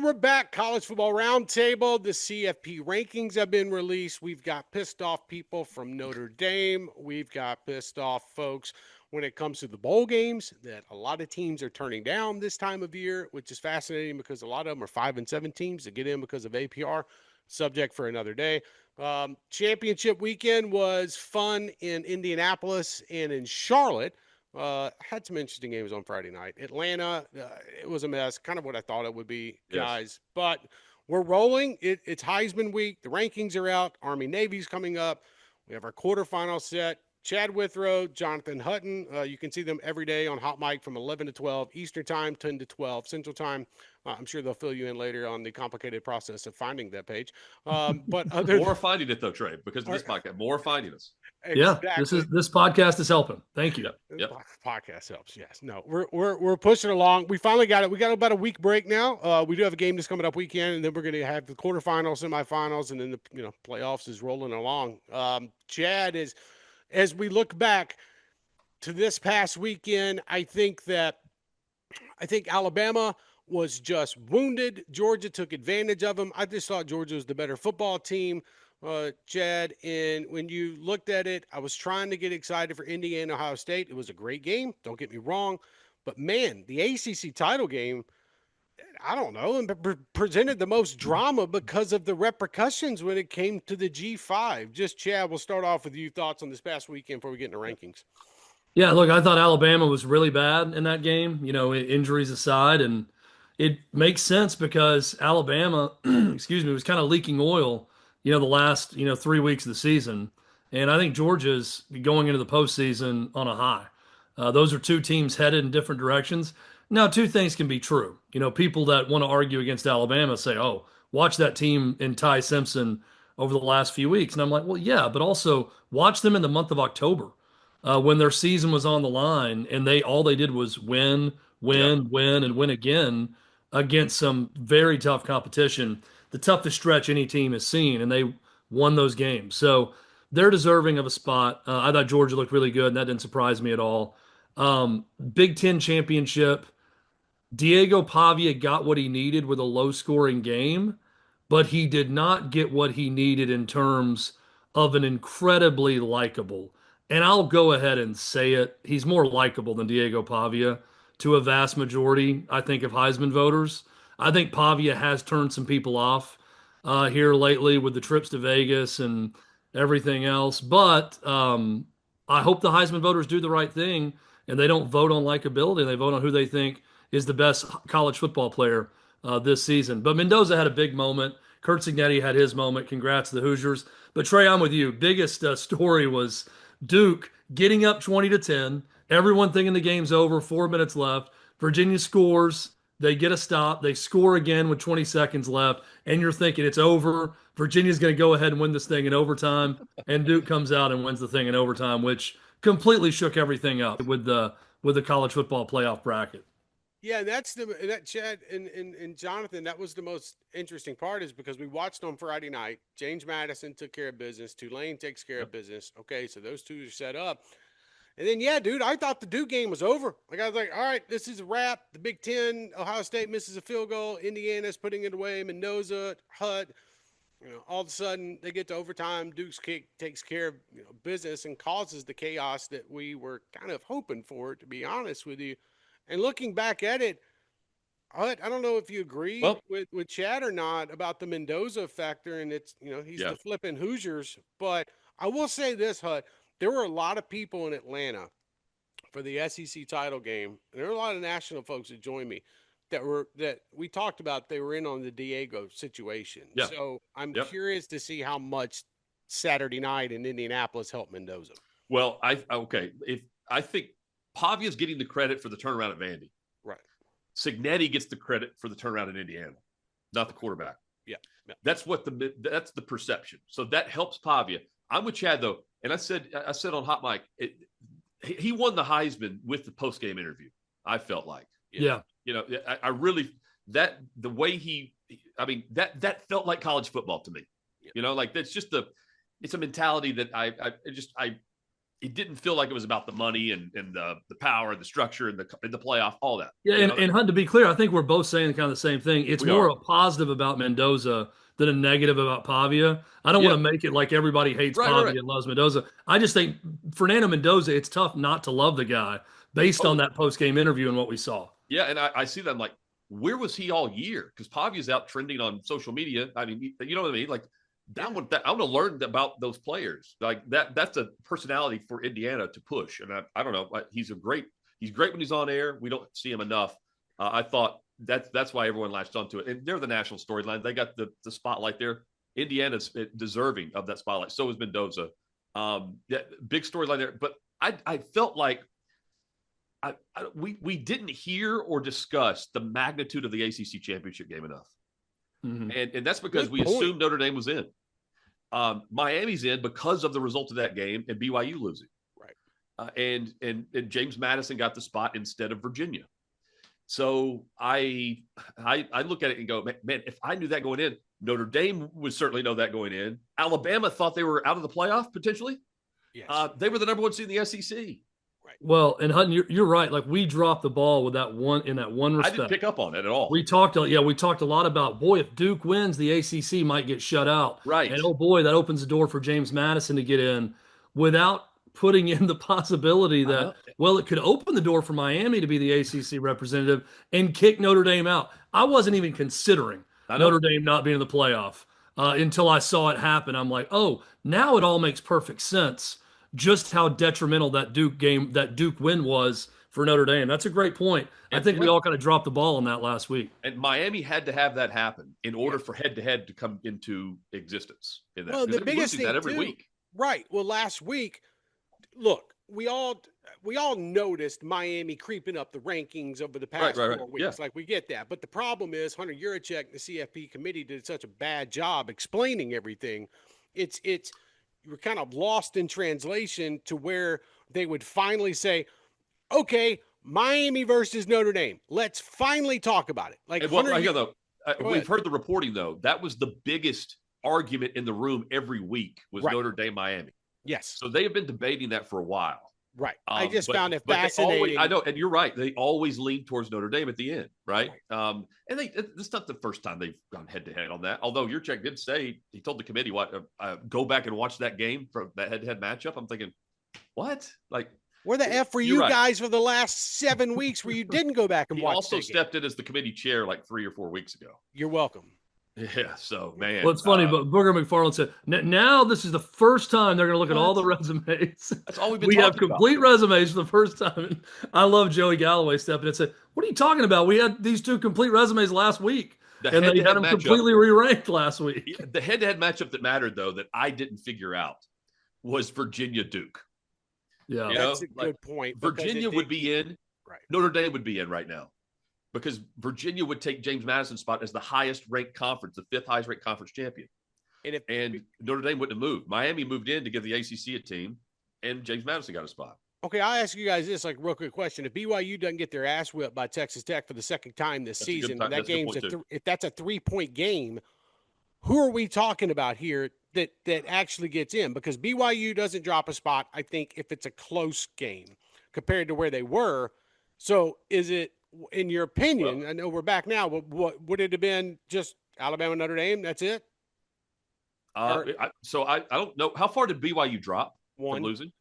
And we're back. College Football Roundtable. The CFP rankings have been released. We've got pissed off people from Notre Dame. We've got pissed off folks when it comes to the bowl games that a lot of teams are turning down this time of year, which is fascinating because a lot of them are 5-7 teams that get in because of APR. Subject for another day. Championship weekend was fun in Indianapolis and in Charlotte. Had some interesting games on Friday night. Atlanta, it was a mess, kind of what I thought it would be, guys. Yes. But we're rolling. It's Heisman week. The rankings are out. Army-Navy's coming up. We have our quarterfinal set. Chad Withrow, Jonathan Hutton. You can see them every day on Hot Mic from 11 to 12 Eastern Time, 10 to 12 Central Time. I'm sure they'll fill you in later on the complicated process of finding that page. But more finding it though, Trey, because of this podcast. More finding us. Exactly. Yeah, this podcast is helping. Thank you. Yep. Podcast helps. Yes. No, we're pushing along. We finally got it. We got about a week break now. We do have a game that's coming up weekend, and then we're going to have the quarterfinals, semifinals, and then the playoffs is rolling along. Chad is, as we look back to this past weekend, I think Alabama was just wounded. Georgia took advantage of them. I just thought Georgia was the better football team. Chad, and when you looked at it, I was trying to get excited for Indiana, Ohio State. It was a great game. Don't get me wrong. But, man, the ACC title game, I don't know, and presented the most drama because of the repercussions when it came to the G5. Just, Chad, we'll start off with you. Thoughts on this past weekend before we get into rankings. Yeah, look, I thought Alabama was really bad in that game, injuries aside. And it makes sense because Alabama, was kind of leaking oil the last, 3 weeks of the season. And I think Georgia's going into the postseason on a high. Those are two teams headed in different directions. Now, two things can be true. People that want to argue against Alabama say, oh, watch that team in Ty Simpson over the last few weeks. And I'm like, well, yeah, but also watch them in the month of October when their season was on the line and all they did was win, and win again against some very tough competition. The toughest stretch any team has seen, and they won those games. So they're deserving of a spot. I thought Georgia looked really good, and that didn't surprise me at all. Big Ten championship. Diego Pavia got what he needed with a low-scoring game, but he did not get what he needed in terms of an incredibly likable. And I'll go ahead and say it. He's more likable than Diego Pavia to a vast majority, I think, of Heisman voters. I think Pavia has turned some people off here lately with the trips to Vegas and everything else. But I hope the Heisman voters do the right thing and they don't vote on likability. They vote on who they think is the best college football player this season. But Mendoza had a big moment. Kurt Cignetti had his moment. Congrats to the Hoosiers. But Trey, I'm with you. Biggest story was Duke getting up 20-10. Everyone thinking the game's over. 4 minutes left. Virginia scores. They get a stop. They score again with 20 seconds left. And you're thinking it's over. Virginia's going to go ahead and win this thing in overtime. And Duke comes out and wins the thing in overtime, which completely shook everything up with the college football playoff bracket. Yeah, that Chad and Jonathan, that was the most interesting part, is because we watched on Friday night. James Madison took care of business. Tulane takes care of business. Okay, so those two are set up. And then, yeah, dude, I thought the Duke game was over. Like, I was like, all right, this is a wrap. The Big Ten, Ohio State misses a field goal. Indiana's putting it away. Mendoza, Hutt. All of a sudden they get to overtime. Duke's kick takes care of business and causes the chaos that we were kind of hoping for, to be honest with you. And looking back at it, I don't know if you agree with Chad or not about the Mendoza factor, and it's he's the flipping Hoosiers. But I will say this, Hutt. There were a lot of people in Atlanta for the SEC title game. And there were a lot of national folks that joined me that we talked about. They were in on the Diego situation. Yeah. So I'm curious to see how much Saturday night in Indianapolis helped Mendoza. Well, I think Pavia's getting the credit for the turnaround at Vandy. Right. Cignetti gets the credit for the turnaround in Indiana, not the quarterback. Yeah. That's the perception. So that helps Pavia. I'm with Chad though, and I said on Hot Mic, he won the Heisman with the post-game interview. I felt like, I really that felt like college football to me. Yeah. Like that's just it's a mentality that it didn't feel like it was about the money and the power and the structure and the playoff, all that. Yeah, and Hunt, to be clear, I think we're both saying kind of the same thing. It's more a positive about Mendoza than a negative about Pavia. I don't want to make it like everybody hates Pavia and loves Mendoza. I just think Fernando Mendoza, it's tough not to love the guy based on that post-game interview and what we saw. Yeah, and I see that. I'm like, where was he all year? Because Pavia's out trending on social media. I mean, you know what I mean? Like, I want to learn about those players. Like that's a personality for Indiana to push. And I don't know. He's great when he's on air. We don't see him enough. I thought that's why everyone latched onto it. And they're the national storyline. They got the spotlight there. Indiana's deserving of that spotlight. So is Mendoza. Big storyline there. But I felt like we didn't hear or discuss the magnitude of the ACC championship game enough. Mm-hmm. And that's because we assumed Notre Dame was in. Miami's in because of the result of that game and BYU losing. Right. And James Madison got the spot instead of Virginia. So I look at it and go, man, if I knew that going in, Notre Dame would certainly know that going in. Alabama thought they were out of the playoff potentially. Yes. They were the number one seed in the SEC. Right. Well, and Hutton, you're right. Like, we dropped the ball with that one respect. I didn't pick up on it at all. We talked a lot about, boy, if Duke wins, the ACC might get shut out. Right. And oh boy, that opens the door for James Madison to get in, without putting in the possibility that, well, it could open the door for Miami to be the ACC representative and kick Notre Dame out. I wasn't even considering Notre Dame not being in the playoff until I saw it happen. I'm like, oh, now it all makes perfect sense. Just how detrimental that Duke win was for Notre Dame. That's a great point. I think we all kind of dropped the ball on that last week. And Miami had to have that happen in order for head-to-head to come into existence. Well, the biggest thing every week. Right. Well, last week, look, we all noticed Miami creeping up the rankings over the past 4 weeks. Yeah. Like, we get that. But the problem is Hunter Yurachek, the CFP committee, did such a bad job explaining everything. You're kind of lost in translation to where they would finally say, okay, Miami versus Notre Dame. Let's finally talk about it. Like, we've heard the reporting, though. That was the biggest argument in the room every week was Notre Dame, Miami. Yes. So they have been debating that for a while. Right. I just found it fascinating. I know, and you're right. They always lean towards Notre Dame at the end, right? And this is not the first time they've gone head-to-head on that. Although Yurachek did say, he told the committee, go back and watch that game for that head-to-head matchup. I'm thinking, what? Like, where the F were you guys for the last 7 weeks where you didn't go back and watch? He also stepped in as the committee chair like 3 or 4 weeks ago. You're welcome. Yeah, so, man. Well, it's funny, but Booger McFarland said, now this is the first time they're going to look at all the resumes. That's all we've been talking about. We have complete about. resumes for the first time. I love Joey Galloway stepping in and said, what are you talking about? We had these 2 complete resumes last week, and they had them completely re-ranked last week. The head-to-head matchup that mattered, though, that I didn't figure out was Virginia-Duke. Yeah, that's a good point. Virginia would be in. Right. Notre Dame would be in right now. Because Virginia would take James Madison's spot as the highest ranked conference, the 5th highest ranked conference champion. And Notre Dame wouldn't have moved. Miami moved in to give the ACC a team, and James Madison got a spot. Okay, I'll ask you guys this, like, real quick question. If BYU doesn't get their ass whipped by Texas Tech for the second time this season, that game's if that's a 3-point game, who are we talking about here that actually gets in? Because BYU doesn't drop a spot, I think, if it's a close game compared to where they were. So is it, in your opinion, I know we're back now, but what would it have been? Just Alabama, Notre Dame? That's it? I don't know. How far did BYU drop from losing?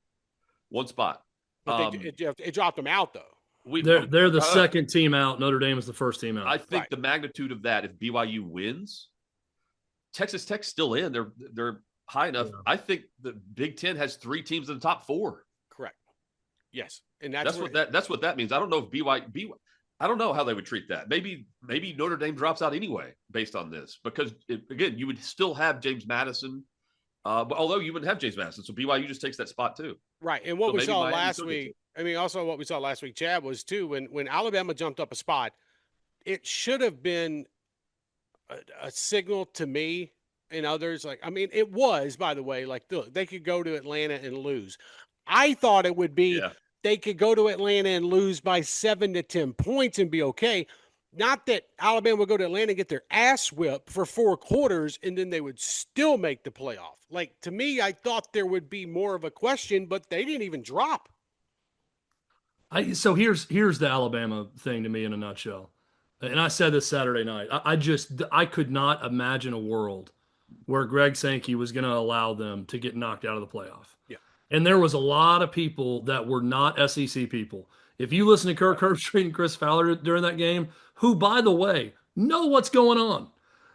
1 spot. But it dropped them out, though. They're the second team out. Notre Dame is the first team out. I think the magnitude of that, if BYU wins, Texas Tech's still in. They're high enough. Yeah. I think the Big Ten has 3 teams in the top 4. Correct. Yes, and that's what that means. I don't know if BYU. I don't know how they would treat that. Maybe Notre Dame drops out anyway based on this, because again, you would still have James Madison, although you wouldn't have James Madison, so BYU just takes that spot too. Right, and what we saw last week. I mean, also what we saw last week, Chad, was too when Alabama jumped up a spot, it should have been a signal to me and others. Like, I mean, it was, by the way, like, look, they could go to Atlanta and lose. I thought it would be. Yeah. They could go to Atlanta and lose by 7 to 10 points and be okay. Not that Alabama would go to Atlanta and get their ass whipped for 4 quarters and then they would still make the playoff. Like, to me, I thought there would be more of a question, but they didn't even drop. So here's the Alabama thing to me in a nutshell. And I said this Saturday night. I could not imagine a world where Greg Sankey was going to allow them to get knocked out of the playoff. Yeah. And there was a lot of people that were not SEC people. If you listen to Kirk Herbstreit and Chris Fowler during that game, who, by the way, know what's going on.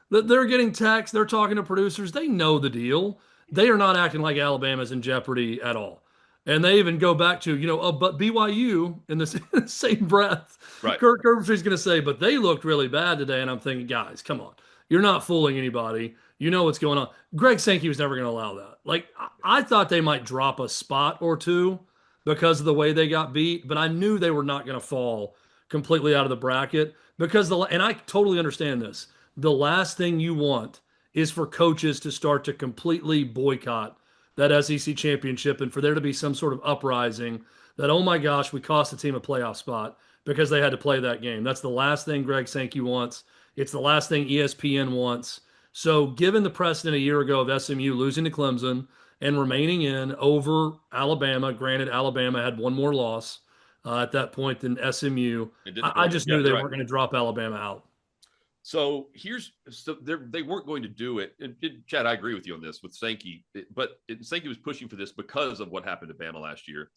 They're getting texts. They're talking to producers. They know the deal. They are not acting like Alabama's in jeopardy at all. And they even go back to, but BYU in the same breath. Right. Kirk Herbstreit's going to say, but they looked really bad today. And I'm thinking, guys, come on. You're not fooling anybody. You know what's going on. Greg Sankey was never going to allow that. Like, I thought they might drop a spot or two because of the way they got beat, but I knew they were not going to fall completely out of the bracket because and I totally understand this. The last thing you want is for coaches to start to completely boycott that SEC championship and for there to be some sort of uprising that, oh my gosh, we cost the team a playoff spot because they had to play that game. That's the last thing Greg Sankey wants. It's the last thing ESPN wants. So given the precedent a year ago of SMU losing to Clemson and remaining in over Alabama, granted Alabama had one more loss at that point than SMU, I just knew they weren't going to drop Alabama out. So they weren't going to do it. And Chad, I agree with you on this with Sankey, but Sankey was pushing for this because of what happened to Bama last year.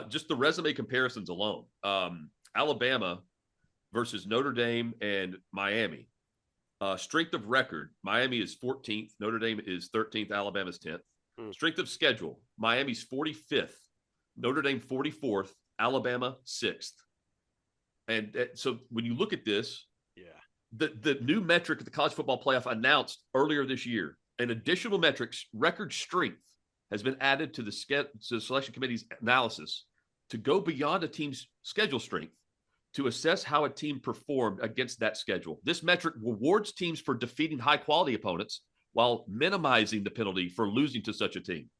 Just the resume comparisons alone. Alabama versus Notre Dame and Miami. Strength of record, Miami is 14th, Notre Dame is 13th, Alabama's 10th. Strength of schedule, Miami's 45th, Notre Dame 44th, Alabama 6th. And so when you look at this, the new metric at the College Football Playoff announced earlier this year, an additional metrics, record strength, has been added to the selection committee's analysis to go beyond a team's schedule strength to assess how a team performed against that schedule. This metric rewards teams for defeating high-quality opponents while minimizing the penalty for losing to such a team.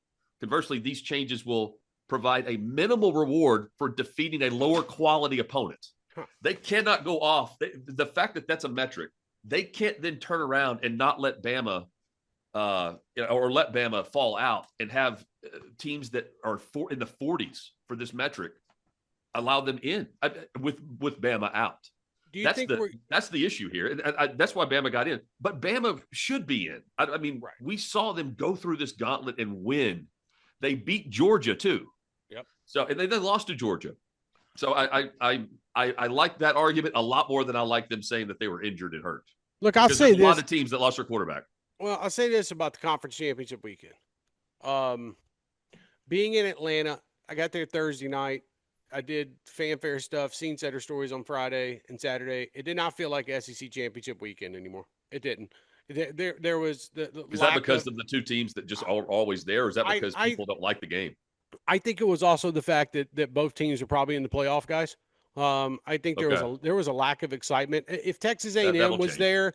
Conversely, these changes will provide a minimal reward for defeating a lower-quality opponent. They cannot go off. The fact that that's a metric, they can't then turn around and not let Bama or let Bama fall out and have teams that are in the 40s for this metric allow them in with Bama out. That's the issue here. And that's why Bama got in. But Bama should be in. I mean, we saw them go through this gauntlet and win. They beat Georgia too. Yep. So and they lost to Georgia. So I like that argument a lot more than I like them saying that they were injured and hurt. Look, I'll say this. A lot of teams that lost their quarterback. Well, I'll say this about the conference championship weekend. Being in Atlanta, I got there Thursday night. I did fanfare stuff, scene setter stories on Friday and Saturday. It did not feel like SEC championship weekend anymore. It didn't. There was the Is that because of the two teams that just are always there, or is that because people don't like the game? I think it was also the fact that both teams are probably in the playoff, guys. I think there was a lack of excitement. If Texas A&M was there,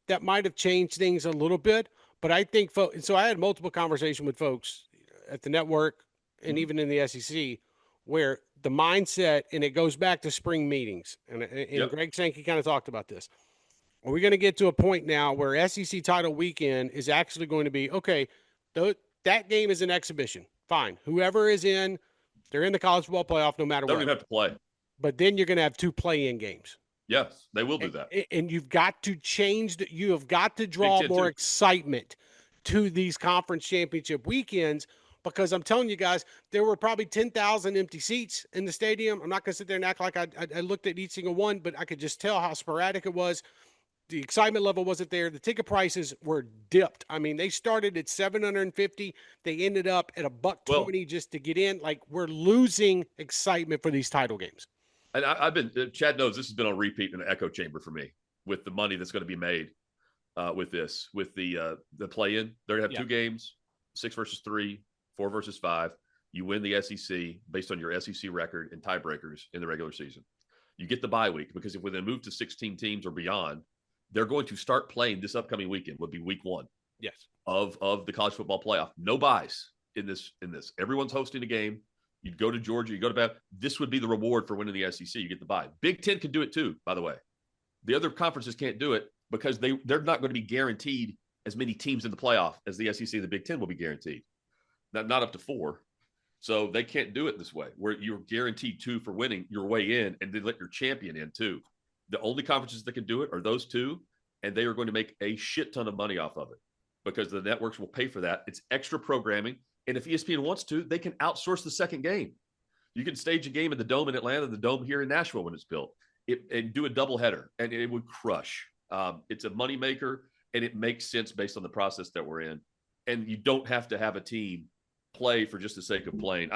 that might have changed things a little bit. But I think so I had multiple conversations with folks at the network and even in the SEC where the mindset, and it goes back to spring meetings, and Greg Sankey kind of talked about this. Are we going to get to a point now where SEC title weekend is actually going to be, okay, that game is an exhibition. Fine. Whoever is in, they're in the college football playoff no matter what. They don't even have to play. But then you're going to have 2 play-in games. Yes, they will do that. And you've got to you have got to draw more excitement to these conference championship weekends, because I'm telling you guys, there were probably 10,000 empty seats in the stadium. I'm not going to sit there and act like I looked at each single one, but I could just tell how sporadic it was. The excitement level wasn't there. The ticket prices were dipped. I mean, they started at $750. They ended up at $120 just to get in. Like, we're losing excitement for these title games. And I've been, Chad knows this has been on repeat in an echo chamber for me with the money that's going to be made with the play-in. They're going to have 2 games, 6 versus 3, 4 versus 5. You win the SEC based on your SEC record and tiebreakers in the regular season. You get the bye week, because if when they move to 16 teams or beyond, they're going to start playing this upcoming weekend, would be week 1. Yes. Of the college football playoff. No buys in this. Everyone's hosting a game. You'd go to Georgia, you go to Bama. This would be the reward for winning the SEC. You get the bye. Big Ten can do it too, by the way. The other conferences can't do it because they're not going to be guaranteed as many teams in the playoff as the SEC and the Big Ten will be guaranteed. Not up to 4. So they can't do it this way, where you're guaranteed 2 for winning your way in, and then let your champion in too. The only conferences that can do it are those 2, and they are going to make a shit ton of money off of it because the networks will pay for that. It's extra programming, and if ESPN wants to, they can outsource the second game. You can stage a game in the Dome in Atlanta, the Dome here in Nashville when it's built, and do a doubleheader, and it would crush. It's a moneymaker, and it makes sense based on the process that we're in. And you don't have to have a team play for just the sake of playing.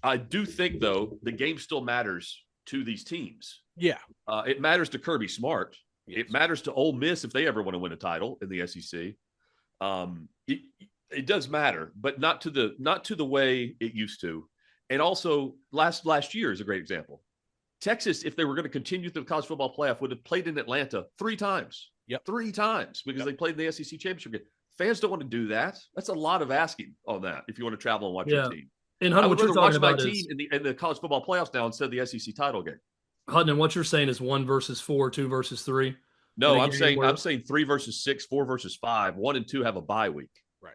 I do think, though, the game still matters to these teams. Yeah. It matters to Kirby Smart. Yes. It matters to Ole Miss if they ever want to win a title in the SEC. It does matter, but not to the way it used to. And also, last year is a great example. Texas, if they were going to continue through the college football playoff, would have played in Atlanta 3 times. Yep. 3 times because they played in the SEC championship game. Fans don't want to do that. That's a lot of asking on that if you want to travel and watch your team. And I Hutton, would what rather you're talking watch my about team in the college football playoffs now instead of the SEC title game. Hutton, what you're saying is 1 versus 4, 2 versus 3. No, I'm saying 3 versus 6, 4 versus 5. 1 and 2 have a bye week. Right.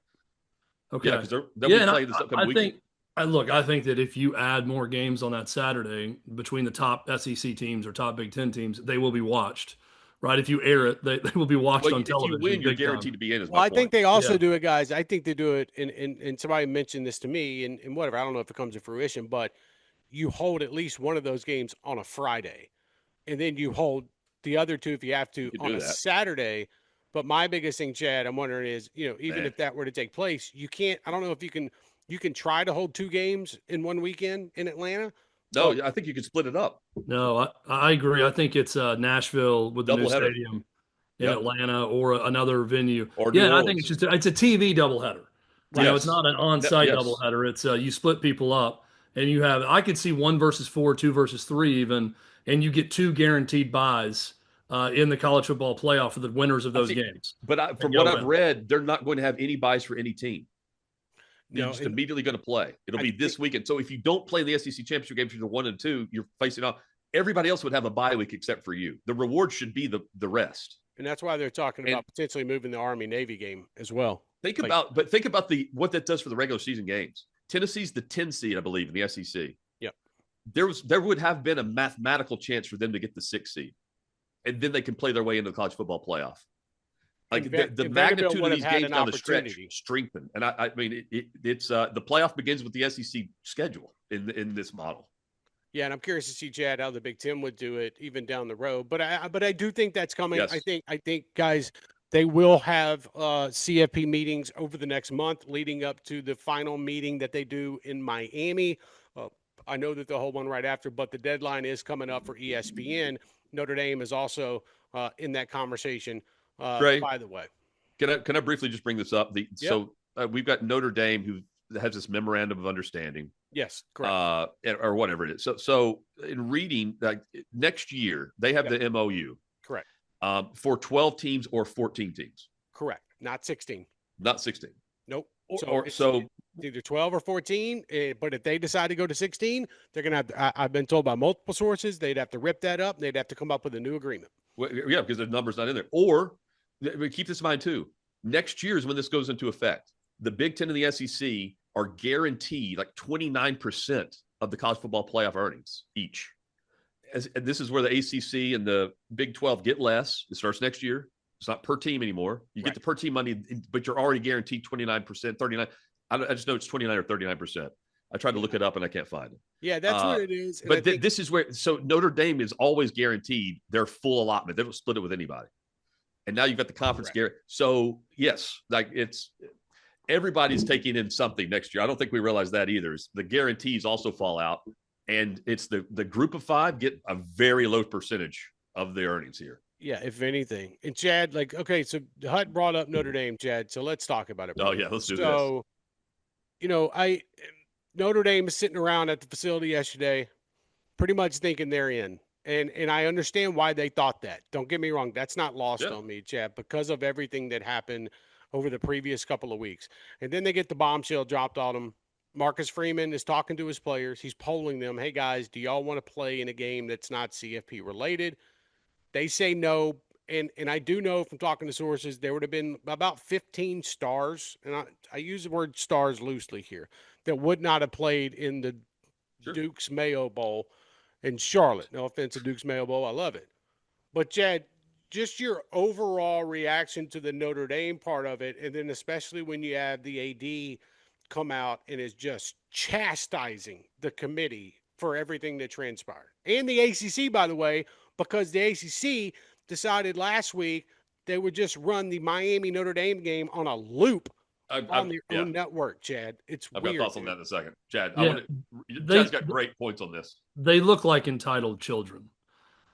Okay. Yeah, because they'll be playing this upcoming weekend. I think that if you add more games on that Saturday between the top SEC teams or top Big Ten teams, they will be watched. Right? If you air it, they will be watched on television. If you win, you're guaranteed to be in. Well, I think they also do it, guys. I think they do it, and somebody mentioned this to me, and whatever. I don't know if it comes to fruition, but you hold at least one of those games on a Friday, and then you hold the other 2 if you have to on a Saturday. But my biggest thing, Chad, I'm wondering is, even if that were to take place, you can't. I don't know if you can try to hold 2 games in one weekend in Atlanta. No, I think you can split it up. No, I agree. I think it's Nashville with the new stadium in Atlanta or another venue. Or I think it's a TV doubleheader. Right. It's not an on-site doubleheader. It's you split people up, and you have. I could see 1 versus 4, 2 versus 3 even, and you get 2 guaranteed buys in the college football playoff for the winners of those games. But from what I've read, they're not going to have any buys for any team. You're just immediately going to play. It'll be this weekend. So if you don't play the SEC championship games, you're 1 and 2, you're facing off. Everybody else would have a bye week except for you. The reward should be the rest. And that's why they're talking about potentially moving the Army-Navy game as well. Think about what that does for the regular season games. Tennessee's the 10 seed, I believe, in the SEC. Yep. There would have been a mathematical chance for them to get the 6 seed. And then they can play their way into the college football playoff. Like the magnitude of these games down the stretch strengthen, and I mean it's the playoff begins with the SEC schedule in this model. Yeah, and I'm curious to see, Chad, how the Big Ten would do it even down the road. But I do think that's coming. Yes. I think guys, they will have CFP meetings over the next month leading up to the final meeting that they do in Miami. I know that they'll hold one right after, but the deadline is coming up for ESPN. Notre Dame is also in that conversation. By the way, can I briefly just bring this up? So we've got Notre Dame who has this memorandum of understanding. Yes, correct. Or whatever it is. So in reading, next year they have the MOU. Correct. For 12 teams or 14 teams. Correct. Not 16. Not 16. Nope. So either 12 or 14. But if they decide to go to 16, they're going to have. I've been told by multiple sources they'd have to rip that up. They'd have to come up with a new agreement. Well, yeah, because the number's not in there. Or keep this in mind too. Next year is when this goes into effect. The Big Ten and the SEC are guaranteed like 29% of the college football playoff earnings each. And this is where the ACC and the Big 12 get less. It starts next year. It's not per team anymore. You get the per team money, but you're already guaranteed 29%, 39. I just know it's 29 or 39%. I tried to look it up and I can't find it. Yeah, that's what it is. But this is where, so Notre Dame is always guaranteed their full allotment. They don't split it with anybody. And now you've got the conference guarantee. So yes, like everybody's taking in something next year. I don't think we realize that either. The guarantees also fall out. And it's the group of 5 get a very low percentage of the earnings here. Yeah, if anything. And Chad, okay, so Hut brought up Notre Dame, Chad. So let's talk about it. Oh yeah, let's do this. So, Notre Dame is sitting around at the facility yesterday, pretty much thinking they're in. And I understand why they thought that. Don't get me wrong. That's not lost on me, Chad, because of everything that happened over the previous couple of weeks. And then they get the bombshell dropped on them. Marcus Freeman is talking to his players. He's polling them. Hey, guys, do y'all want to play in a game that's not CFP related? They say no. And I do know from talking to sources, there would have been about 15 stars, and I use the word stars loosely here, that would not have played in the Duke's Mayo Bowl in Charlotte. No offense to Duke's Mayo Bowl. I love it. But, Chad, just your overall reaction to the Notre Dame part of it, and then especially when you have the AD come out and is just chastising the committee for everything that transpired. And the ACC, by the way, because the ACC decided last week they would just run the Miami Notre Dame game on a loop on their own network, Chad. It's I've weird. got thoughts on that in a second. Chad, Yeah. Chad's got great points on this. They look like entitled children.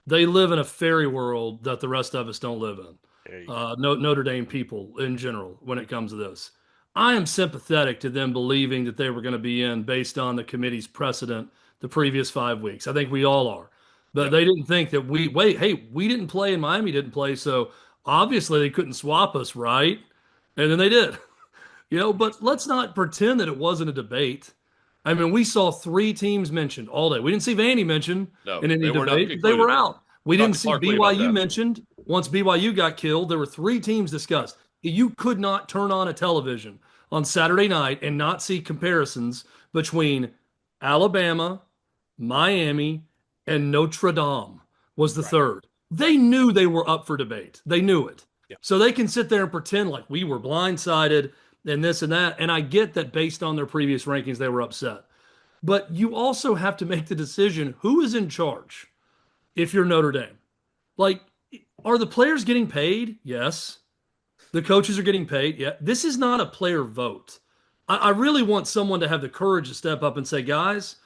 They live in a fairy world that the rest of us don't live in. Notre Dame people in general, when it comes to this. I am sympathetic to them believing that they were going to be in based on the committee's precedent the previous 5 weeks. I think we all are. But they didn't think that we didn't play and Miami didn't play, so obviously they couldn't swap us, right? And then they did. But let's not pretend that it wasn't a debate. I mean, we saw 3 teams mentioned all day. We didn't see Vandy mentioned in any debate. They were out. We didn't see BYU mentioned. Once BYU got killed, there were 3 teams discussed. You could not turn on a television on Saturday night and not see comparisons between Alabama, Miami, and Notre Dame was the third. They knew they were up for debate. They knew it. Yeah. So they can sit there and pretend like we were blindsided and this and that. And I get that based on their previous rankings, they were upset. But you also have to make the decision, who is in charge if you're Notre Dame? Like, are the players getting paid? Yes. The coaches are getting paid. Yeah. This is not a player vote. I really want someone to have the courage to step up and say, guys,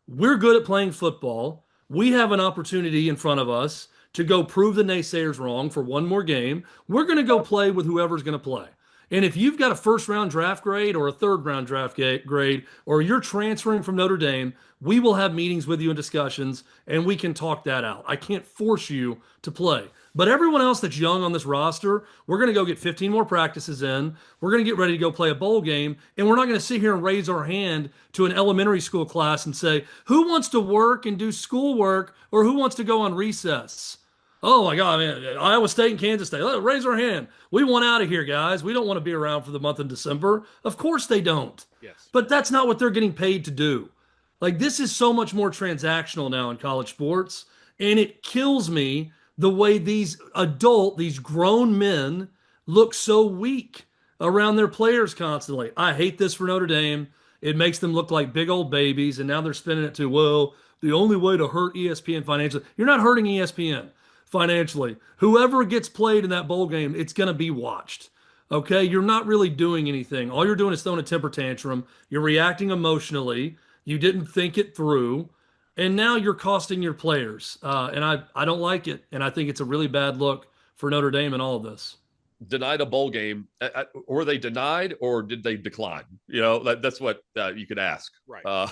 we're good at playing football. We have an opportunity in front of us to go prove the naysayers wrong for one more game. We're going to go play with whoever's going to play. And if you've got a first-round draft grade or a third-round draft grade, or you're transferring from Notre Dame, we will have meetings with you and discussions, and we can talk that out. I can't force you to play. But everyone else that's young on this roster, we're going to go get 15 more practices in. We're going to get ready to go play a bowl game, and we're not going to sit here and raise our hand to an elementary school class and say, who wants to work and do schoolwork, or who wants to go on recess? Oh, my God, man, Iowa State and Kansas State. Raise our hand. We want out of here, guys. We don't want to be around for the month of December. Of course they don't. Yes. But that's not what they're getting paid to do. Like, this is so much more transactional now in college sports, and it kills me the way these grown men look so weak around their players constantly. I hate this for Notre Dame. It makes them look like big old babies, and now they're spinning it to, well, the only way to hurt ESPN financially. You're not hurting ESPN financially. Whoever gets played in that bowl game, it's going to be watched. Okay? You're not really doing anything. All you're doing is throwing a temper tantrum. You're reacting emotionally. You didn't think it through. And now you're costing your players. And I don't like it. And I think it's a really bad look for Notre Dame in all of this. Denied a bowl game. Were they denied or did they decline? That's what you could ask. Right.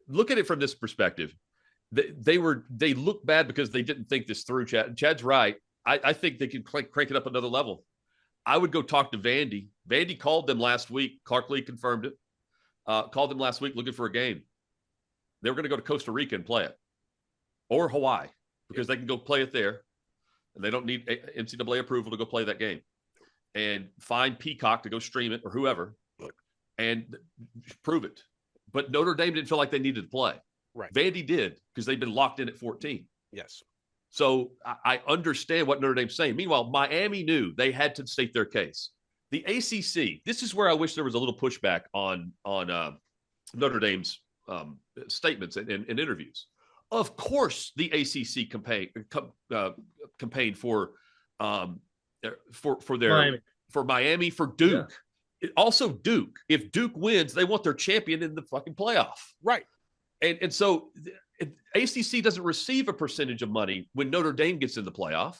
Look at it from this perspective. They look bad because they didn't think this through. Chad's right. I think they can crank it up another level. I would go talk to Vandy. Vandy called them last week. Clark Lee confirmed it. Called them last week looking for a game. They were going to go to Costa Rica and play it, or Hawaii, because they can go play it there, and they don't need NCAA approval to go play that game. And find Peacock to go stream it, or whoever, and prove it. But Notre Dame didn't feel like they needed to play. Right. Vandy did, because they've been locked in at 14. Yes. So I understand what Notre Dame's saying. Meanwhile, Miami knew they had to state their case. The ACC, this is where I wish there was a little pushback on Notre Dame's statements and interviews. Of course, the ACC campaigned for Miami, for Duke. Yeah. Also Duke. If Duke wins, they want their champion in the fucking playoff. Right. And so ACC doesn't receive a percentage of money when Notre Dame gets in the playoff.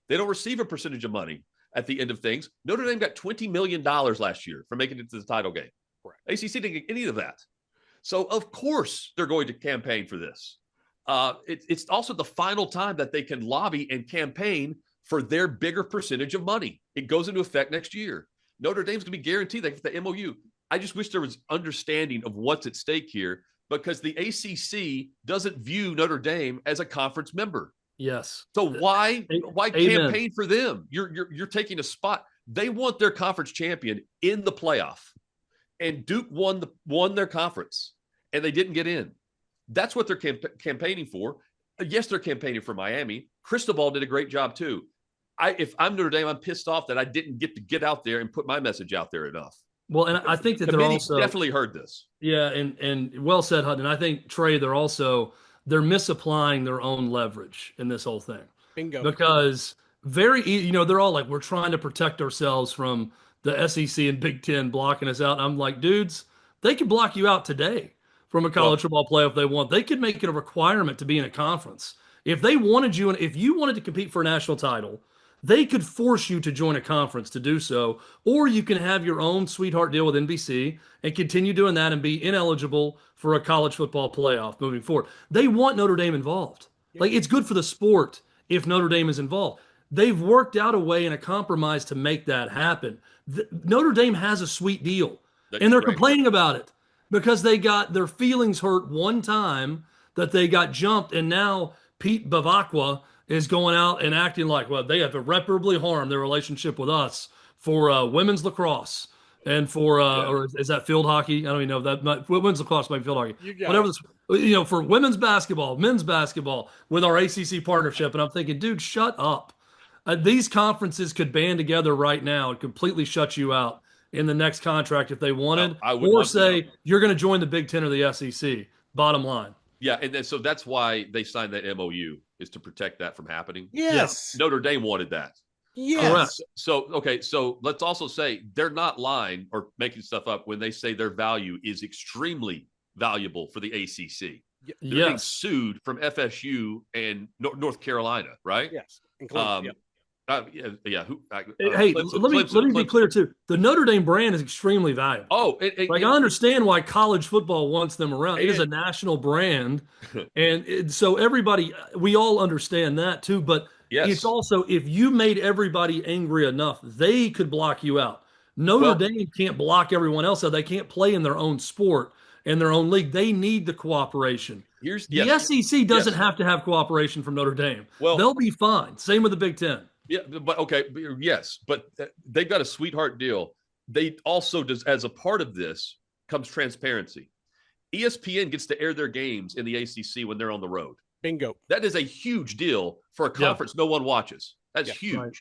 They don't receive a percentage of money at the end of things. Notre Dame got $20 million last year for making it to the title game. Right. ACC didn't get any of that. So, of course, they're going to campaign for this. It's also the final time that they can lobby and campaign for their bigger percentage of money. It goes into effect next year. Notre Dame's going to be guaranteed that the MOU. I just wish there was understanding of what's at stake here, because the ACC doesn't view Notre Dame as a conference member. Yes. So why Amen. campaign for them? You're taking a spot. They want their conference champion in the playoff, and Duke won their conference, and they didn't get in. That's what they're campaigning for. Yes, they're campaigning for Miami. Cristobal did a great job too. If I'm Notre Dame, I'm pissed off that I didn't get out there and put my message out there enough. Well, and I think that they're also definitely heard this. Yeah, and well said, Hutton. I think, Trey, they're misapplying their own leverage in this whole thing. Bingo. Because they're all like, we're trying to protect ourselves from the SEC and Big Ten blocking us out. And I'm like, dudes, they could block you out today from a college football playoff if they want. They could make it a requirement to be in a conference. If they wanted you, and if you wanted to compete for a national title, they could force you to join a conference to do so, or you can have your own sweetheart deal with NBC and continue doing that and be ineligible for a college football playoff moving forward. They want Notre Dame involved. Yeah. Like, it's good for the sport if Notre Dame is involved. They've worked out a way and a compromise to make that happen. Notre Dame has a sweet deal, and they're complaining about it because they got their feelings hurt one time that they got jumped, and now Pete Bavacqua is going out and acting like, well, they have irreparably harmed their relationship with us for women's lacrosse and for, or is that field hockey? I don't even know if that women's lacrosse might be field hockey. Whatever, for women's basketball, men's basketball with our ACC partnership. And I'm thinking, dude, shut up. These conferences could band together right now and completely shut you out in the next contract if they wanted, or say you're going to join the Big Ten or the SEC, bottom line. Yeah, and so that's why they signed that MOU, is to protect that from happening. Yes. Notre Dame wanted that. Yes. So let's also say they're not lying or making stuff up when they say their value is extremely valuable for the ACC. They're being sued from FSU and North Carolina, right? Yes. Hey, let me be clear too. The Notre Dame brand is extremely valuable. I understand why college football wants them around. It is a national brand, and so we all understand that too. But it's also, if you made everybody angry enough, they could block you out. Notre Dame can't block everyone else out. They can't play in their own sport and their own league. They need the cooperation. The SEC doesn't have to have cooperation from Notre Dame. Well, they'll be fine. Same with the Big Ten. Yeah, but they've got a sweetheart deal. They also, as a part of this, comes transparency. ESPN gets to air their games in the ACC when they're on the road. Bingo. That is a huge deal for a conference no one watches. That's huge. Right.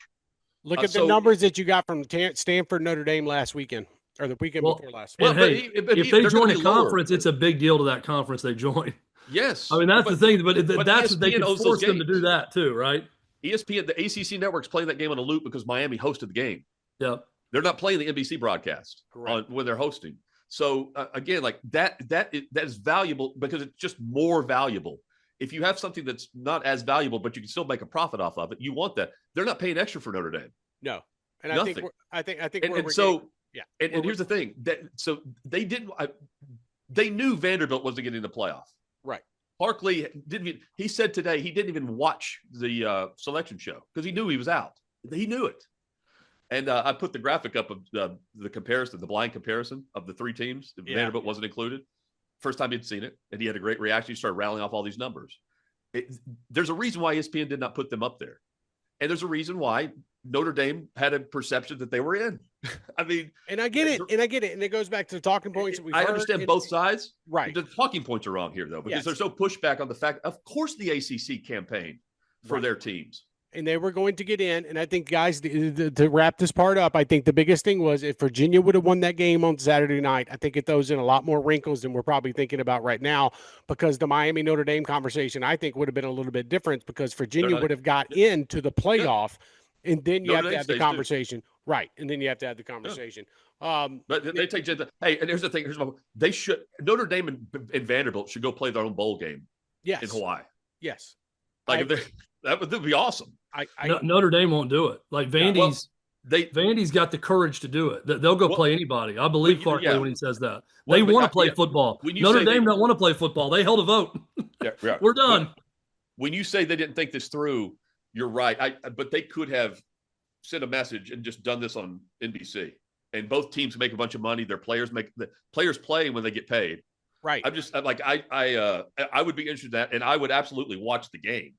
Look at the numbers that you got from Stanford Notre Dame last weekend, or the weekend before last. If they join a conference, it's a big deal to that conference they join. Yes. I mean, that's the thing, but that's they can force them to do that too, right? ESPN, the ACC network's playing that game on a loop because Miami hosted the game. Yeah, they're not playing the NBC broadcast when they're hosting. So again, like that is valuable because it's just more valuable. If you have something that's not as valuable, but you can still make a profit off of it, you want that. They're not paying extra for Notre Dame. No, and nothing. I think. And here's the thing: so they didn't. They knew Vanderbilt wasn't getting the playoff. Right. Barkley didn't. He said today he didn't even watch the selection show because he knew he was out. He knew it. And I put the graphic up of the comparison, the blind comparison of the three teams. Vanderbilt wasn't included. First time he'd seen it, and he had a great reaction. He started rattling off all these numbers. There's a reason why ESPN did not put them up there, and there's a reason why Notre Dame had a perception that they were in. I mean, and I get it, and it goes back to the talking points that we've heard. I understand both sides. Right. The talking points are wrong here, though, because there's no pushback on the fact. Of course, the ACC campaigned for their teams. And they were going to get in. And I think, guys, to wrap this part up, I think the biggest thing was if Virginia would have won that game on Saturday night, I think it throws in a lot more wrinkles than we're probably thinking about right now, because the Miami Notre Dame conversation, I think, would have been a little bit different because Virginia would have got into the playoff. And then you have to have the conversation. Right. And then you have to have the conversation. But they take – hey, and here's the thing. They should – Notre Dame and Vanderbilt should go play their own bowl game in Hawaii. Yes. Like that would be awesome. Notre Dame won't do it. Like Vandy's got the courage to do it. They'll go play anybody. I believe Barkley when he says that. They want to play football. Notre Dame don't want to play football. They held a vote. We're done. When you say they didn't think this through, you're right. But they could have sent a message and just done this on NBC. And both teams make a bunch of money. The players play when they get paid. Right. I would be interested in that, and I would absolutely watch the game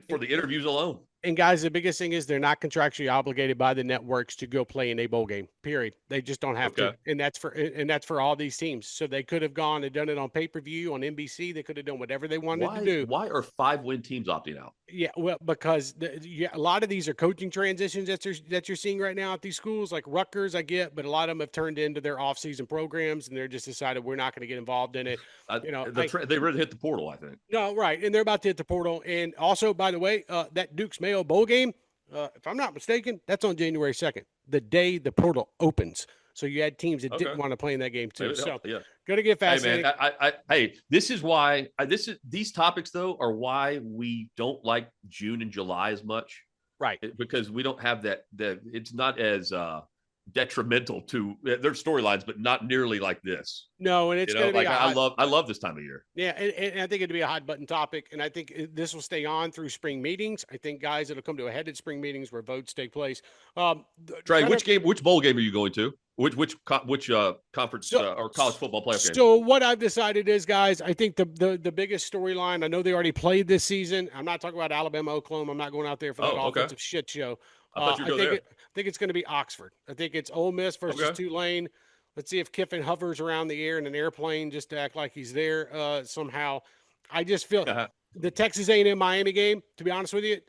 for the interviews alone. And guys, the biggest thing is they're not contractually obligated by the networks to go play in a bowl game. Period. They just don't have to, and that's for all these teams. So they could have gone and done it on pay-per-view on NBC. They could have done whatever they wanted to do. Why are 5-win teams opting out? Yeah, well, because a lot of these are coaching transitions that you're seeing right now at these schools, like Rutgers. I get, but a lot of them have turned into their off-season programs, and they're just decided we're not going to get involved in it. They really hit the portal, I think. No, right, and they're about to hit the portal. And also, by the way, that Duke's Mayo Bowl game, if I'm not mistaken, that's on January 2nd, the day the portal opens. So you had teams that didn't want to play in that game too. So going to get fascinating. Hey, man, this is why these topics though are why we don't like June and July as much, right? Because we don't have that. It's not as detrimental to their storylines, but not nearly like this. No, and it's going to be. I love this time of year. Yeah, and I think it'd be a hot button topic, and I think this will stay on through spring meetings. I think guys, it'll come to a head at spring meetings where votes take place. Trey, which bowl game are you going to? Which conference or college football playoff game? So what I've decided is, guys, I think the biggest storyline. I know they already played this season. I'm not talking about Alabama, Oklahoma. I'm not going out there for that offensive shit show. I thought you'd go there. I think it's going to be Oxford. I think it's Ole Miss versus Tulane. Let's see if Kiffin hovers around the air in an airplane just to act like he's there somehow. I just feel the Texas A&M Miami game, to be honest with you,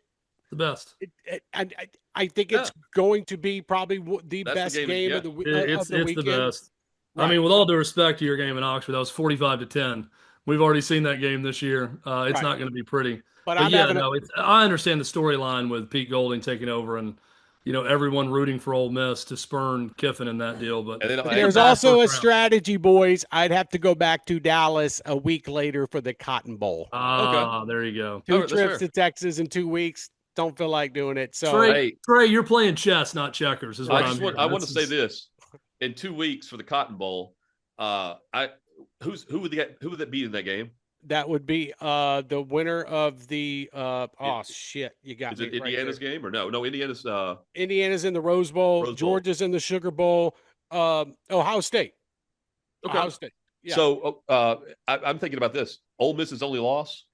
the best. I think it's going to be probably the best game of the weekend. It's the best. Right. I mean, with all due respect to your game in Oxford, that was 45-10. We've already seen that game this year. It's not going to be pretty. But I understand the storyline with Pete Golding taking over and everyone rooting for Ole Miss to spurn Kiffin in that deal. But there's also a strategy, boys. I'd have to go back to Dallas a week later for the Cotton Bowl. There you go. Two trips to Texas in 2 weeks. Don't feel like doing it. So Trey, you're playing chess, not checkers. Is what I want to say this. In 2 weeks for the Cotton Bowl, who would that be in that game? That would be the winner of the shit. You got me. Is it Indiana's game or no? No, Indiana's in the Rose Bowl. Georgia's in the Sugar Bowl. Ohio State. Okay. Ohio State. Yeah. So I'm thinking about this. Ole Miss's only loss?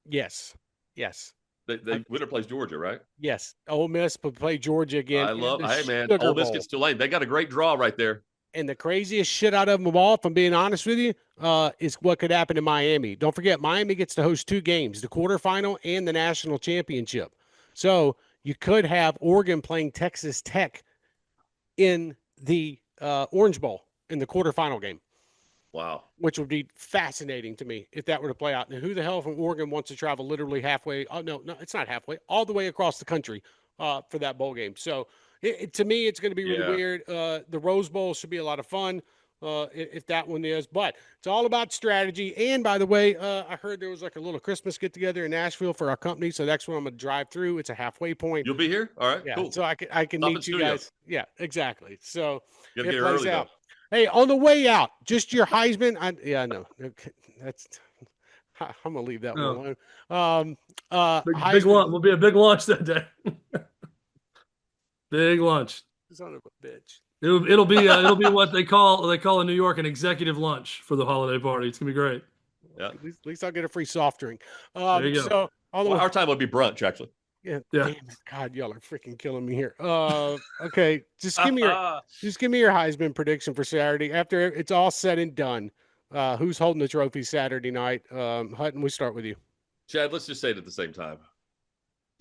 Yes. The winner plays Georgia, right? Yes. Ole Miss will play Georgia again. Hey man, Ole Miss gets Tulane. They got a great draw right there. And the craziest shit out of them all, if I'm being honest with you, is what could happen in Miami. Don't forget, Miami gets to host 2 games, the quarterfinal and the national championship. So you could have Oregon playing Texas Tech in the Orange Bowl in the quarterfinal game. Wow. Which would be fascinating to me if that were to play out. Now, who the hell from Oregon wants to travel literally halfway? Oh, no, it's not halfway, all the way across the country for that bowl game. So to me, it's going to be really weird. The Rose Bowl should be a lot of fun if that one is. But it's all about strategy. And, by the way, I heard there was like a little Christmas get-together in Nashville for our company. So that's where I'm going to drive through. It's a halfway point. You'll be here? All right, yeah, cool. So I can meet you guys. Yeah, exactly. So you got to get early, though. Hey, on the way out, just your Heisman. No, that's. I'm gonna leave that one alone. Big lunch will be a big lunch that day. Big lunch. Son of a bitch. It'll be what they call in New York an executive lunch for the holiday party. It's gonna be great. Yeah. At least I'll get a free soft drink. There you go. So our time would be brunch, actually. Yeah. Damn it. God, y'all are freaking killing me here. Okay. Just give me your Heisman prediction for Saturday. After it's all said and done, who's holding the trophy Saturday night? Hutton, we start with you. Chad, let's just say it at the same time.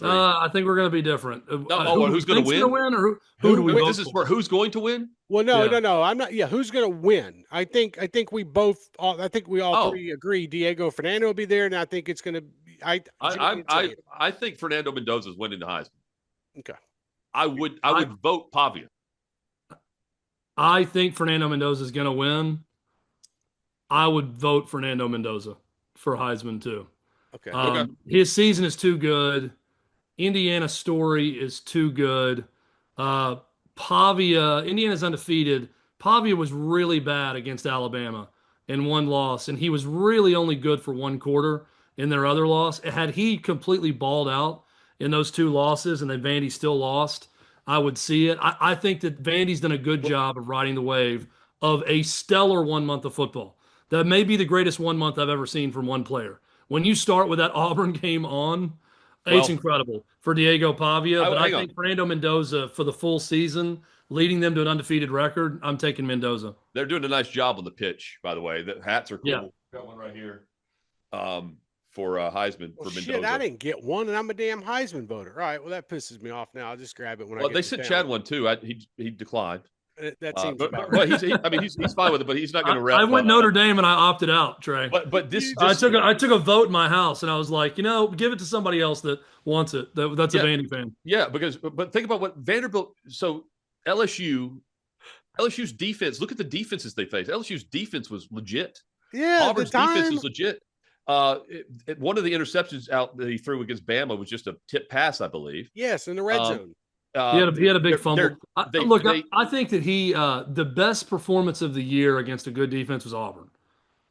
I think we're going to be different. Who's going to win? Or who do we vote this is for who's going to win? Well, no. I'm not. Yeah, who's going to win? I think we both. I think we all three agree. Diego Fernando will be there, and I think it's going to. I think Fernando Mendoza is winning the Heisman. Okay. I would vote Pavia. I think Fernando Mendoza is going to win. I would vote Fernando Mendoza for Heisman too. Okay. His season is too good. Indiana's story is too good. Pavia, Indiana's undefeated. Pavia was really bad against Alabama in one loss, and he was really only good for one quarter in their other loss. Had he completely balled out in those 2 losses and then Vandy still lost, I would see it. I think that Vandy's done a good job of riding the wave of a stellar 1 month of football. That may be the greatest 1 month I've ever seen from one player. when you start with that Auburn game on, it's Well, incredible for Diego Pavia. But I hang on. think Fernando Mendoza for the full season, leading them to an undefeated record, I'm taking Mendoza. They're doing a nice job on the pitch, by the way. The hats are cool. Yeah. Got one right here for Heisman for Mendoza. Shit, I didn't get one, and I'm a damn Heisman voter. All right, well, that pisses me off now. I'll just grab it when I get They sent Chad one, too. He declined. That seems about right. right. He's fine with it, but he's not going to rep. I went Notre Dame and I opted out, Trey. But this I took a vote in my house and I was like, give it to somebody else that wants it. That's a Vandy fan. Yeah, but think about what Vanderbilt. So LSU's defense. Look at the defenses they faced. LSU's defense was legit. Yeah, Auburn's defense is legit. One of the interceptions out that he threw against Bama was just a tip pass, I believe. Yes, in the red zone. He had a big fumble. I think that the best performance of the year against a good defense was Auburn.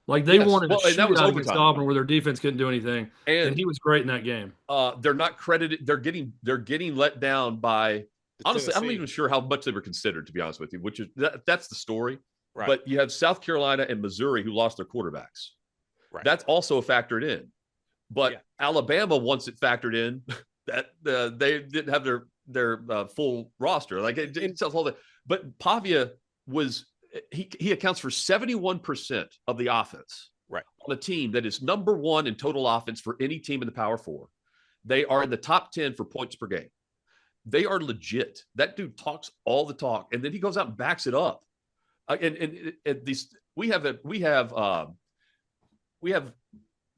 Like they wanted to shoot out against Auburn where their defense couldn't do anything, and he was great in that game. They're not credited. They're getting let down by. Honestly, I'm not even sure how much they were considered, to be honest with you. Which is that's the story. Right. But you have South Carolina and Missouri who lost their quarterbacks. Right. That's also factored in. But Alabama, once it factored in, that they didn't have their full roster. Like it tells all that. But Pavia he accounts for 71% of the offense. Right. On a team that is number one in total offense for any team in the Power Four. They are in the top 10 for points per game. They are legit. That dude talks all the talk, and then he goes out and backs it up. And these we have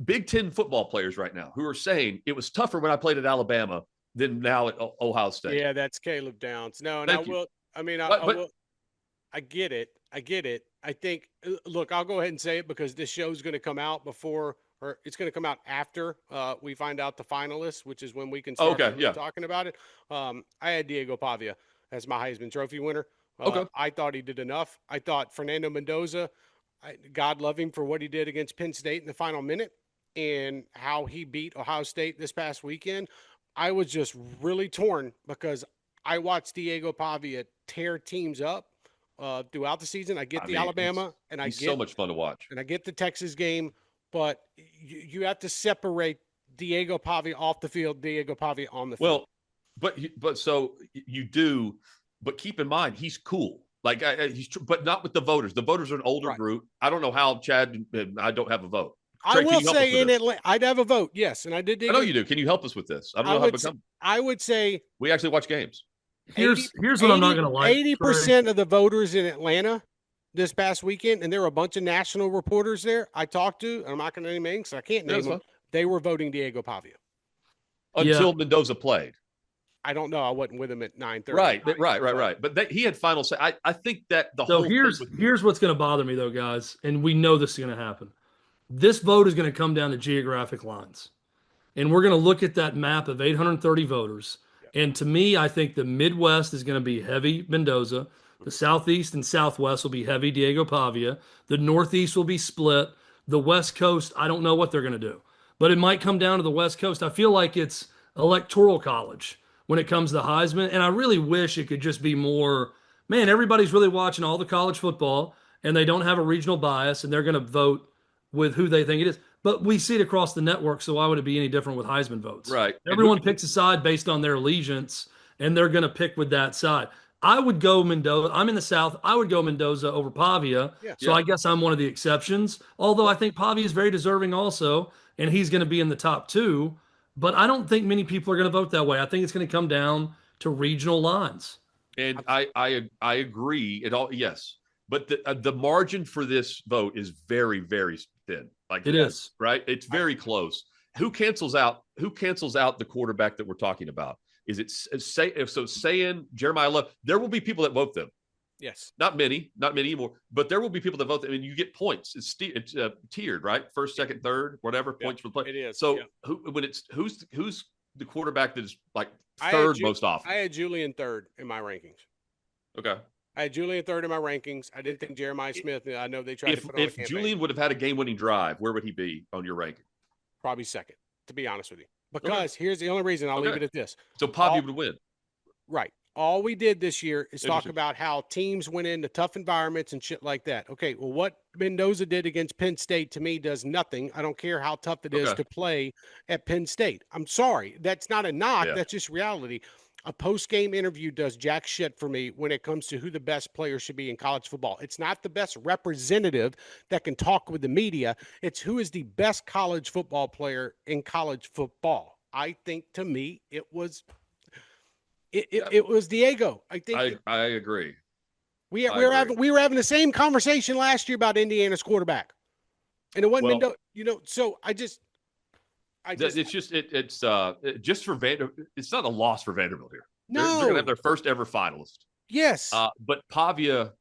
Big Ten football players right now who are saying it was tougher when I played at Alabama than now at Ohio State. Yeah, that's Caleb Downs. No, and Thank you. I get it. I think, look, I'll go ahead and say it because this show's going to come out it's going to come out after we find out the finalists, which is when we can start talking about it. I had Diego Pavia as my Heisman Trophy winner. I thought he did enough. I thought Fernando Mendoza, God love him for what he did against Penn State in the final minute and how he beat Ohio State this past weekend. I was just really torn because I watched Diego Pavia tear teams up throughout the season. I get Alabama, and he's so much fun to watch. And I get the Texas game, but you have to separate Diego Pavia off the field, Diego Pavia on the field. Well, but so you do. But keep in mind, he's cool. Like but not with the voters. The voters are an older group. I don't know how Chad. I don't have a vote. Trey, I will say in Atlanta, I'd have a vote. Yes, and I did. I know you do. Can you help us with this? I don't know how it becomes. I would say we actually watch games. Here's what I'm not going to like. 80% of the voters in Atlanta this past weekend, and there were a bunch of national reporters there I talked to. And I'm not going to name names, so I can't name them. They were voting Diego Pavia until Mendoza played. I don't know. I wasn't with him at 9:30. Right. But he had final say. I think that here's what's going to bother me though, guys, and we know this is going to happen. This vote is going to come down to geographic lines, and we're going to look at that map of 830 voters. And to me, I think the Midwest is going to be heavy Mendoza. The Southeast and Southwest will be heavy Diego Pavia. The Northeast will be split. The West Coast, I don't know what they're going to do, but it might come down to the West Coast. I feel like it's electoral college when it comes to Heisman. And I really wish it could just be more, man, everybody's really watching all the college football and they don't have a regional bias and they're going to vote with who they think it is. But we see it across the network, so why would it be any different with Heisman votes? Right. Everyone picks a side based on their allegiance, and they're going to pick with that side. I would go Mendoza. I'm in the South. I would go Mendoza over Pavia. So I guess I'm one of the exceptions, although I think Pavia is very deserving also, and he's going to be in the top two. But I don't think many people are going to vote that way. I think it's going to come down to regional lines. And I agree. Yes. But the margin for this vote is very, very thin. Like it is, right? It's very close. Who cancels out the quarterback that we're talking about? Is it Sayin, Jeremiah Love? There will be people that vote them. Yes. Not many anymore, but there will be people that vote them, and you get points. It's tiered, right? First, second, third, whatever points for the play. It is. So who's the quarterback that is like third most often? I had Julian third in my rankings. Okay. I had Julian third in my rankings. I didn't think Jeremiah Smith. I know they tried to put on a campaign. If Julian would have had a game-winning drive, where would he be on your ranking? Probably second, to be honest with you. Because here's the only reason. I'll leave it at this. So Pavia would win. Right. All we did this year is talk Interesting. about how teams went into tough environments and shit like that. Okay, well, what Mendoza did against Penn State to me does nothing. I don't care how tough it is Okay. to play at Penn State. I'm sorry. That's not a knock. Yeah. That's just reality. A post-game interview does jack shit for me when it comes to who the best player should be in college football. It's not the best representative that can talk with the media. It's who is the best college football player in college football. I think, to me, it was Diego. I think I agree. we were having the same conversation last year about Indiana's quarterback, and it wasn't Mendoza. So it's just for Vanderbilt. It's not a loss for Vanderbilt here. No, they're going to have their first ever finalist. Yes, but Pavia,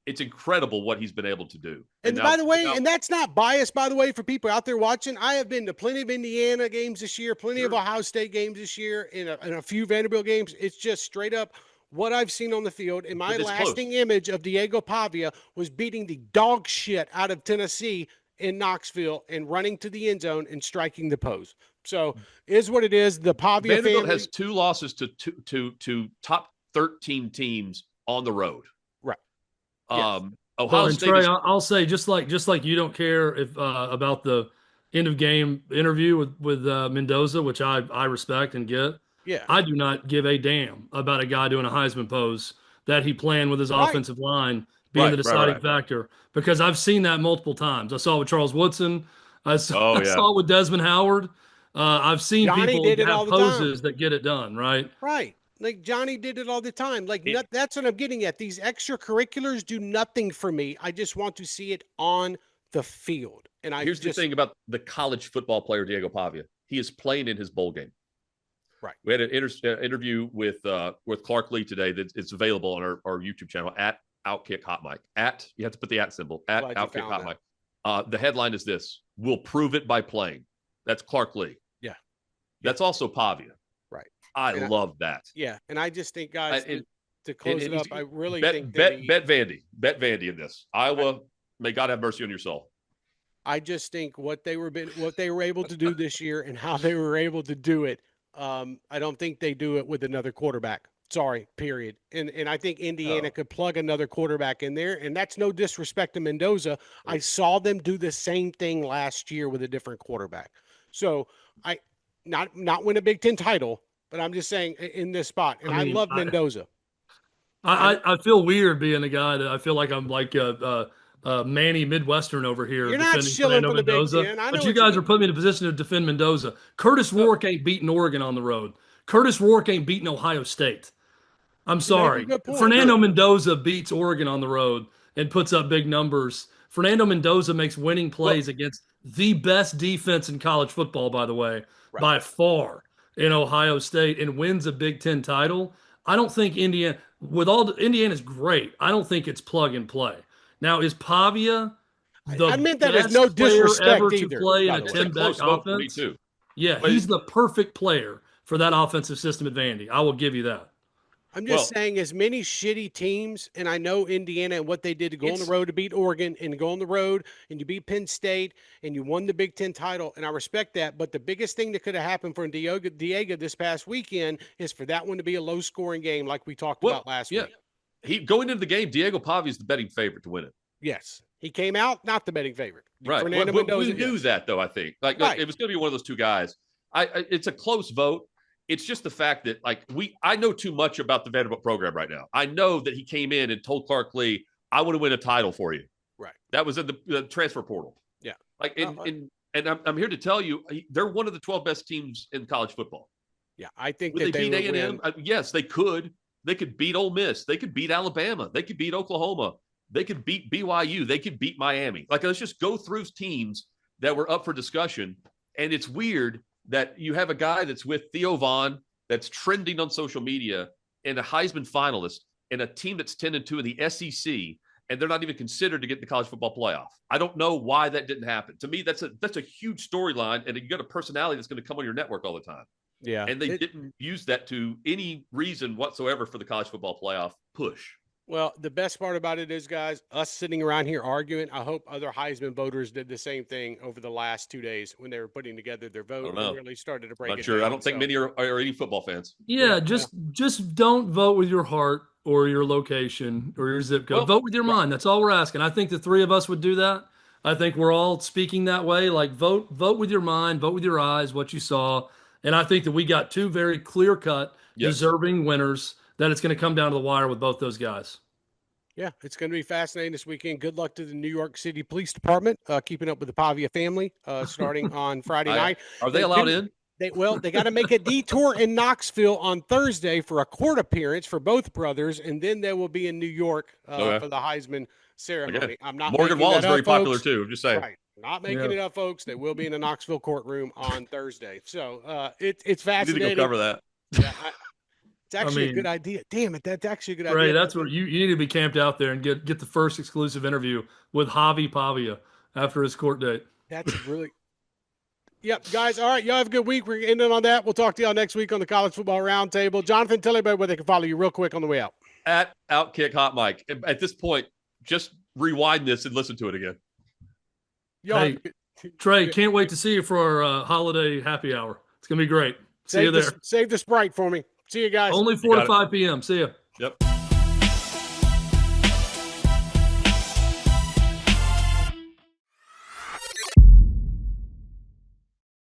it's incredible what he's been able to do. And by the way, and that's not biased, by the way, for people out there watching. I have been to plenty of Indiana games this year, plenty of Ohio State games this year, and a few Vanderbilt games. It's just straight up what I've seen on the field. And my lasting image of Diego Pavia was beating the dog shit out of Tennessee in Knoxville and running to the end zone and striking the post. So is what it is. The Pavia Vanderbilt family has 2 losses to top 13 teams on the road. Right. Yes. Ohio State. Trey, I'll say just like you don't care if about the end of game interview with Mendoza, which I respect and get. Yeah, I do not give a damn about a guy doing a Heisman pose that he planned with his offensive line being the deciding factor, because I've seen that multiple times. I saw it with Charles Woodson. I saw it with Desmond Howard. I've seen Johnny people have poses that get it done, right? Right. Like Johnny did it all the time. That's what I'm getting at. These extracurriculars do nothing for me. I just want to see it on the field. And here's the thing about the college football player Diego Pavia. He is playing in his bowl game. Right. We had an interview with Clark Lee today that it's available on our YouTube channel at Outkick Hot Mic. You have to put the at symbol at Outkick Hot Mic. The headline is this: "We'll prove it by playing." That's Clark Lee. Yeah. That's also Pavia. Right. I love that. Yeah, and I just think, guys, to close it up, I really think bet Vandy in this. Iowa, may God have mercy on your soul. I just think what they were able to do this year and how they were able to do it. I don't think they do it with another quarterback. Sorry, period. And I think Indiana could plug another quarterback in there, and that's no disrespect to Mendoza. I saw them do the same thing last year with a different quarterback. So I not win a Big Ten title, but I'm just saying in this spot. And I love Mendoza. I feel weird being a guy that I feel like I'm like Manny Midwestern over here. You're not shilling for the Big Ten. But you guys are putting me in a position to defend Mendoza. Curtis Rourke ain't beating Oregon on the road. Curtis Rourke ain't beating Ohio State. I'm sorry. Fernando Mendoza beats Oregon on the road and puts up big numbers. Fernando Mendoza makes winning plays against the best defense in college football, by the way, by far, in Ohio State, and wins a Big Ten title. I don't think Indiana's great. I don't think it's plug and play. Now, is Pavia I meant that as no disrespect ever either, to play in a 10-back offense? Yeah, he's the perfect player for that offensive system at Vandy. I will give you that. I'm just saying, as many shitty teams, and I know Indiana and what they did to go on the road to beat Oregon and go on the road and you beat Penn State and you won the Big Ten title, and I respect that. But the biggest thing that could have happened for Diego this past weekend is for that one to be a low-scoring game like we talked about last week. Going into the game, Diego Pavia is the betting favorite to win it. Yes. He came out not the betting favorite. Right. Fernando Mendoza, we knew that, though, I think. It was going to be one of those two guys. It's a close vote. It's just the fact that, I know too much about the Vanderbilt program right now. I know that he came in and told Clark Lee, I want to win a title for you. Right. That was in the transfer portal. Yeah. And I'm here to tell you, they're one of the 12 best teams in college football. Yeah, I think Would they beat A&M? Yes, they could. They could beat Ole Miss. They could beat Alabama. They could beat Oklahoma. They could beat BYU. They could beat Miami. Let's just go through teams that were up for discussion. And it's weird that you have a guy that's with Theo Vaughn that's trending on social media and a Heisman finalist and a team that's 10-2 in the SEC, and they're not even considered to get the college football playoff. I don't know why that didn't happen. To me, that's a huge storyline, and you got a personality that's going to come on your network all the time. Yeah. And they didn't use that to any reason whatsoever for the college football playoff push. Well, the best part about it is, guys, us sitting around here arguing. I hope other Heisman voters did the same thing over the last 2 days when they were putting together their vote and really started to break Not it sure. down. I don't think many are any football fans. Yeah, just don't vote with your heart or your location or your zip code. Well, vote with your mind. That's all we're asking. I think the three of us would do that. I think we're all speaking that way. Like vote with your mind, vote with your eyes, what you saw. And I think that we got two very clear-cut, deserving winners that it's going to come down to the wire with both those guys. Yeah, it's going to be fascinating this weekend. Good luck to the New York City Police Department, keeping up with the Pavia family, starting on Friday night. Are they allowed in? They got to make a detour in Knoxville on Thursday for a court appearance for both brothers, and then they will be in New York for the Heisman ceremony. Okay. I'm not Morgan making Wallen's that very up, popular folks. too. I'm just saying. Right. Not making it up, folks. They will be in the Knoxville courtroom on Thursday. So it's fascinating. You need to go cover that. Yeah, it's actually a good idea. Damn it, that's actually a good idea. Right, that's where you need to be camped out there and get the first exclusive interview with Javi Pavia after his court date. That's really. Yep, guys. All right, y'all have a good week. We're ending on that. We'll talk to y'all next week on the College Football Roundtable. Jonathan, tell everybody where they can follow you real quick on the way out. At Outkick Hot Mike. At this point, just rewind this and listen to it again. Hey, Trey, can't wait to see you for our holiday happy hour. It's going to be great. See you there. Save the Sprite for me. See you guys. Only 4 to 5 p.m. See ya. Yep.